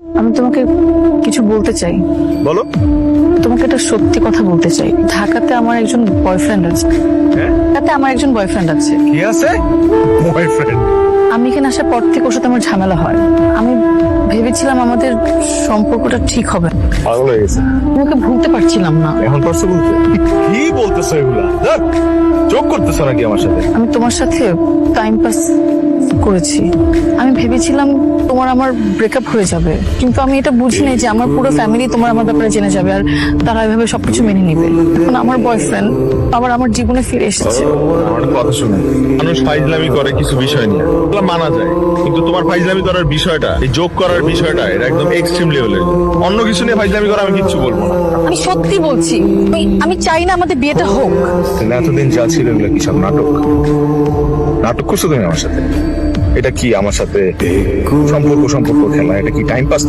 আমি তোমাকে কিছু বলতে চাই। বলো। তোমাকে একটা সত্যি কথা বলতে চাই। ঢাকাতে আমার একজন বয়ফ্রেন্ড আছে। হ্যাঁ? ঢাকাতে আমার একজন বয়ফ্রেন্ড আছে। কি আছে? বয়ফ্রেন্ড? আমি এখানে আসার পর থেকে ওর সাথে আমার ঝামেলা হয়। আমি ভেবেছিলাম আমাদের সম্পর্কটা ঠিক হবে। পাগল হয়ে গেছে। তোমাকে ভুলতে পারছিলাম না। এখন পারছো বলতে? কি বলতেছো এগুলা? ধ্যাৎ, যোগ করতেছো নাকি আমার সাথে? আমি তোমার সাথে টাইম পাস করেছি। আমি ভেবেছিলাম তোমার আমার ব্রেকআপ হয়ে যাবে, কিন্তু আমি এটা বুঝি নাই যে আমার পুরো ফ্যামিলি তোমার আমার ব্যাপারে জেনে যাবে আর তারা এভাবে সবকিছু মেনে নিবে। এখন আমার বয়ফ্রেন্ড আবার আমার জীবনে ফিরে এসেছে। আমার কথা শুনে, মানুষ ফাইজলামি করে কিছু বিষয় নিয়ে, এগুলো মানা যায়, কিন্তু তোমার ফাইজলামি করার বিষয়টা, এই যোগ করার বিষয়টা, এটা একদম এক্সট্রিম লেভেলের। অন্য কিছু নিয়ে ফাইজলামি করা আমি কিচ্ছু বলবো না। আমি সত্যি বলছি, আমি চাই না আমাদের বিয়েটা হোক। তাহলে এতদিন যা ছিল এগুলো কি সব নাটক? নাটক করছো তুমি আমার সাথে? এটা কি আমার সাথে সম্পর্ক খেলা? এটা কি টাইম পাস?